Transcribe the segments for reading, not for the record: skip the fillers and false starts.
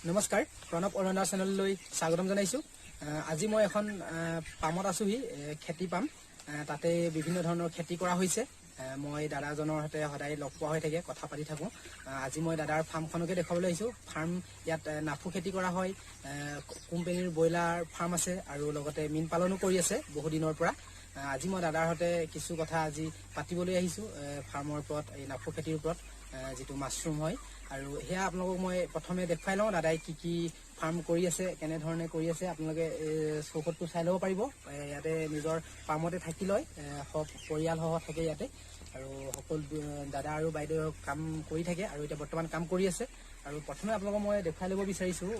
নমস্কাৰ প্ৰণৱ অৰণ্য চেনেললৈ স্বাগতম জনাইছো। আজি মই এখন পামত আছোহি, খেতি পাম। তাতে বিভিন্ন ধৰণৰ খেতি কৰা হৈছে। মই দাদাজনৰ সৈতে সদায় লগ পোৱা হৈ থাকে, কথা পাতি থাকোঁ। আজি মই দাদাৰ ফাৰ্মখনকে দেখাবলৈ আহিছোঁ। ফাৰ্ম ইয়াত নাফু খেতি কৰা হয়, কোম্পানীৰ ব্ৰইলাৰ ফাৰ্ম আছে আৰু লগতে মীন পালনো কৰি আছে বহুদিনৰ পৰা। আজি মই দাদাৰ সৈতে কিছু কথা আজি পাতিবলৈ আহিছোঁ ফাৰ্মৰ ওপৰত, এই নাফু খেতিৰ ওপৰত, যিটো মাছৰুম হয়। আৰু সেয়া আপোনালোকক মই প্ৰথমে দেখুৱাই লওঁ দাদাই কি কি ফাৰ্ম কৰি আছে, কেনেধৰণে কৰি আছে। আপোনালোকে চৌহদটো চাই ল'ব পাৰিব। ইয়াতে নিজৰ ফাৰ্মতে থাকি লয়, পৰিয়ালসহ থাকে ইয়াতে। আৰু সকলো দাদা আৰু বাইদেউ কাম কৰি থাকে আৰু এতিয়া বৰ্তমান কাম কৰি আছে। আৰু প্ৰথমে আপোনালোকক মই দেখুৱাই ল'ব বিচাৰিছোঁ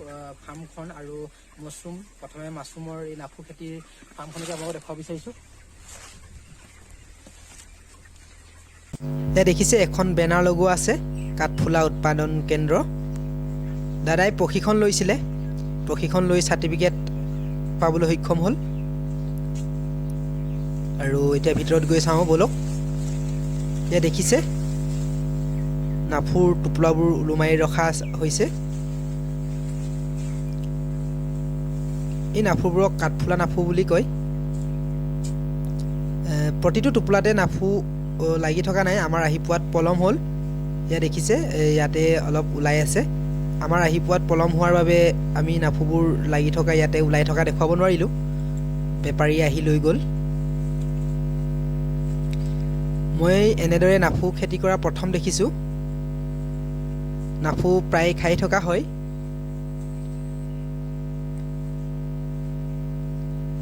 ফাৰ্মখন আৰু মাছৰুম। প্ৰথমে মাছৰুমৰ এই নাফু খেতিৰ ফাৰ্মখনকে আপোনালোকক দেখুৱাব বিচাৰিছোঁ। এয়া দেখিছে এখন বেনাৰ লগোৱা আছে, কাঠফুলা উৎপাদন কেন্দ্ৰ। দাদাই প্ৰশিক্ষণ লৈছিলে, প্ৰশিক্ষণ লৈ চাৰ্টিফিকেট পাবলৈ সক্ষম হ'ল। আৰু এতিয়া ভিতৰত গৈ চাওঁ ব'লক। এয়া দেখিছে নাফুৰ টোপোলাবোৰ ওলোমাই ৰখা হৈছে। এই নাফুবোৰক কাঠফুলা নাফু বুলি কয়। প্ৰতিটো টোপোলাতে নাফু লাগি থকা নাই, আমাৰ আহি পোৱাত পলম হ'ল। এয়া দেখিছে ইয়াতে অলপ ওলাই আছে। আমাৰ আহি পোৱাত পলম হোৱাৰ বাবে আমি নাফুবোৰ লাগি থকা ইয়াতে ওলাই থকা দেখুৱাব নোৱাৰিলোঁ। বেপাৰীয়ে আহি লৈ গ'ল। মই এনেদৰে নাফু খেতি কৰা প্ৰথম দেখিছোঁ। নাফু প্ৰায় খাই থকা হয়।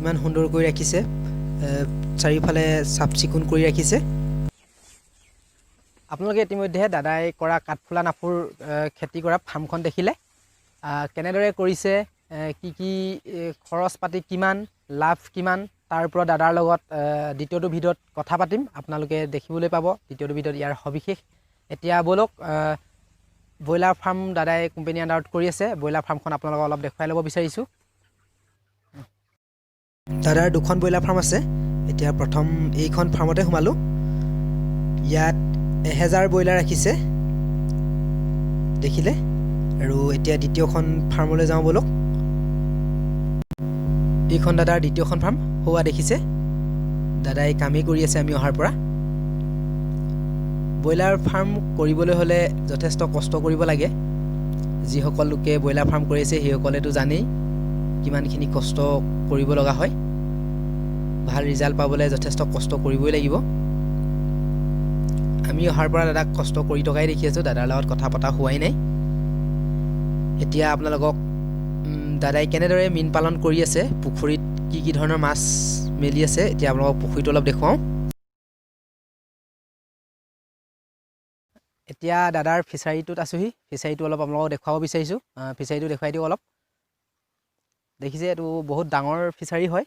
ইমান সুন্দৰকৈ ৰাখিছে, চাৰিওফালে চাফ চিকুণ কৰি ৰাখিছে। আপোনালোকে ইতিমধ্যে দাদাই কৰা কাঠফুলা নাফুৰ খেতি কৰা ফাৰ্মখন দেখিলে। কেনেদৰে কৰিছে, কি কি খৰচ পাতি কিমান, লাভ কিমান, তাৰ ওপৰত দাদাৰ লগত দ্বিতীয়টো ভিডিঅ'ত কথা পাতিম। আপোনালোকে দেখিবলৈ পাব দ্বিতীয়টো ভিডিঅ'ত ইয়াৰ সবিশেষ। এতিয়া ব'লক, ব্ৰইলাৰ ফাৰ্ম দাদাই কোম্পানী আণ্ডাৰত কৰি আছে। ব্ৰইলাৰ ফাৰ্মখন আপোনালোকক অলপ দেখুৱাই ল'ব বিচাৰিছোঁ। দাদাৰ দুখন ব্ৰইলাৰ ফাৰ্ম আছে। এতিয়া প্ৰথম এইখন ফাৰ্মতে সোমালোঁ। ইয়াত 1000 ব্ৰইলাৰ ৰাখিছে দেখিলে। আৰু এতিয়া দ্বিতীয়খন ফাৰ্মলৈ যাওঁ ব'লক। এইখন দাদাৰ দ্বিতীয়খন ফাৰ্ম হোৱা দেখিছে। দাদাই কামেই কৰি আছে আমি অহাৰ পৰা। ব্ৰইলাৰ ফাৰ্ম কৰিবলৈ হ'লে যথেষ্ট কষ্ট কৰিব লাগে। যিসকল লোকে ব্ৰইলাৰ ফাৰ্ম কৰি আছে সেইসকলেতো জানেই কিমানখিনি কষ্ট কৰিব লগা হয়। ভাল ৰিজাল্ট পাবলৈ যথেষ্ট কষ্ট কৰিবই লাগিব। আমি অহাৰ পৰা দাদাক কষ্ট কৰি থকাই দেখি আছোঁ। দাদাৰ লগত কথা পতা হোৱাই নাই। এতিয়া আপোনালোকক দাদাই কেনেদৰে মীন পালন কৰি আছে, পুখুৰীত কি কি ধৰণৰ মাছ মেলি আছে, এতিয়া আপোনালোকক পুখুৰীটো অলপ দেখুৱাওঁ। এতিয়া দাদাৰ ফিচাৰীটোত আছোঁহি। ফিচাৰীটো অলপ আপোনালোকক দেখুৱাব বিচাৰিছোঁ। ফিচাৰীটো দেখুৱাই দিওঁ অলপ। দেখিছে এইটো বহুত ডাঙৰ ফিচাৰী হয়।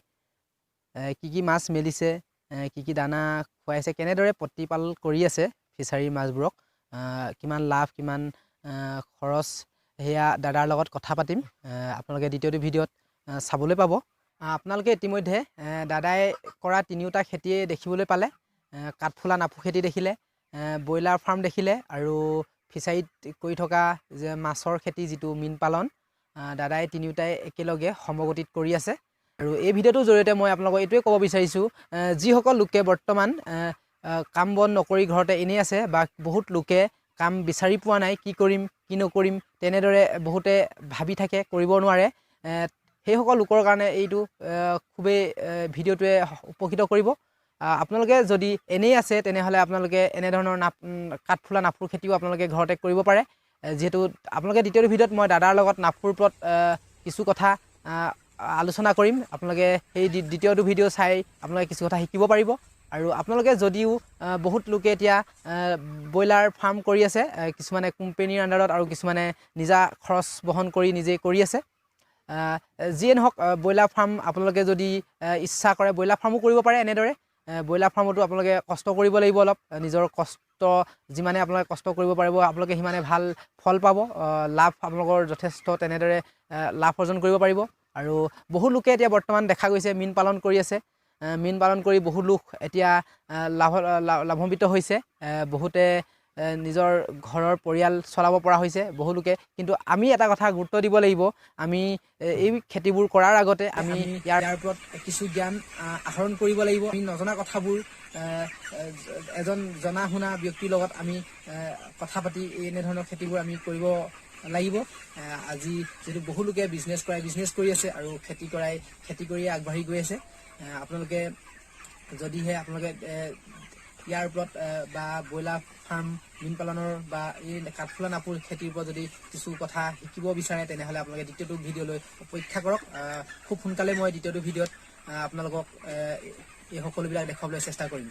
কি কি মাছ মেলিছে, কি কি দানা খুৱাইছে, কেনেদৰে প্ৰতিপাল কৰি আছে ফিচাৰীৰ মাছবোৰক, কিমান লাভ কিমান খৰচ, সেয়া দাদাৰ লগত কথা পাতিম। আপোনালোকে দ্বিতীয়টো ভিডিঅ'ত চাবলৈ পাব। আপোনালোকে ইতিমধ্যে দাদাই কৰা তিনিওটা খেতিয়ে দেখিবলৈ পালে। কাঠফুলা নাফু খেতি দেখিলে, ব্ৰইলাৰ ফাৰ্ম দেখিলে, আৰু ফিচাৰীত কৰি থকা যে মাছৰ খেতি যিটো মীন পালন, দাদাই তিনিওটাই একেলগে সমগতিত কৰি আছে। আৰু এই ভিডিঅ'টোৰ জৰিয়তে মই আপোনালোকক এইটোৱে ক'ব বিচাৰিছোঁ, যিসকল লোকে বৰ্তমান কাম বন নকৰি ঘৰতে এনেই আছে, বা বহুত লোকে কাম বিচাৰি পোৱা নাই, কি কৰিম কি নকৰিম তেনেদৰে বহুতে ভাবি থাকে, কৰিব নোৱাৰে, সেইসকল লোকৰ কাৰণে এইটো খুবেই ভিডিঅ'টোৱে উপকৃত কৰিব। আপোনালোকে যদি এনেই আছে তেনেহ'লে আপোনালোকে এনেধৰণৰ কাঠফুলা নাফুৰ খেতিও আপোনালোকে ঘৰতে কৰিব পাৰে। যিহেতু আপোনালোকে দ্বিতীয়টো ভিডিঅ'ত মই দাদাৰ লগত নাফুৰ ওপৰত কিছু কথা আলোচনা কৰিম। আপোনালোকে সেই দ্বিতীয়টো ভিডিঅ' চাই আপোনালোকে কিছু কথা শিকিব পাৰিব। আৰু আপোনালোকে যদিও বহুত লোকে এতিয়া ব্ৰইলাৰ ফাৰ্ম কৰি আছে, কিছুমানে কোম্পানীৰ আণ্ডাৰত আৰু কিছুমানে নিজা খৰচ বহন কৰি নিজেই কৰি আছে। যিয়ে নহওক, ব্ৰইলাৰ ফাৰ্ম আপোনালোকে যদি ইচ্ছা কৰে ব্ৰইলাৰ ফাৰ্মো কৰিব পাৰে। এনেদৰে ব্ৰইলাৰ ফাৰ্মতো আপোনালোকে কষ্ট কৰিব লাগিব অলপ। নিজৰ কষ্ট যিমানে আপোনালোকে কষ্ট কৰিব পাৰিব, আপোনালোকে সিমানে ভাল ফল পাব, লাভ আপোনালোকৰ যথেষ্ট তেনেদৰে লাভ অৰ্জন কৰিব পাৰিব। আৰু বহু লোকে এতিয়া বৰ্তমান দেখা গৈছে মীন পালন কৰি আছে। মীন পালন কৰি বহু লোক এতিয়া লাভান্বিত হৈছে। বহুতে নিজৰ ঘৰৰ পৰিয়াল চলাব পৰা হৈছে বহুলোকে। কিন্তু আমি এটা কথা গুৰুত্ব দিব লাগিব, আমি এই খেতিবোৰ কৰাৰ আগতে আমি ইয়াৰ ওপৰত কিছু জ্ঞান আহৰণ কৰিব লাগিব। আমি নজনা কথাবোৰ এজন জনা শুনা ব্যক্তিৰ লগত আমি কথা পাতি এনেধৰণৰ খেতিবোৰ আমি কৰিব লাগিব। আজি যিহেতু বহুলোকে বিজনেছ কৰি আছে আৰু খেতি কৰিয়ে আগবাঢ়ি গৈ আছে। আপোনালোকে যদিহে আপোনালোকে ইয়াৰ ওপৰত বা ব্ৰইলাৰ ফাৰ্ম, মীন পালনৰ বা এই কাঠফুলা নাপুৰ খেতিৰ ওপৰত যদি কিছু কথা শিকিব বিচাৰে, তেনেহ'লে আপোনালোকে দ্বিতীয়টো ভিডিঅ'লৈ অপেক্ষা কৰক। খুব সোনকালে মই দ্বিতীয়টো ভিডিঅ'ত আপোনালোকক এই সকলোবিলাক দেখুৱাবলৈ চেষ্টা কৰিম।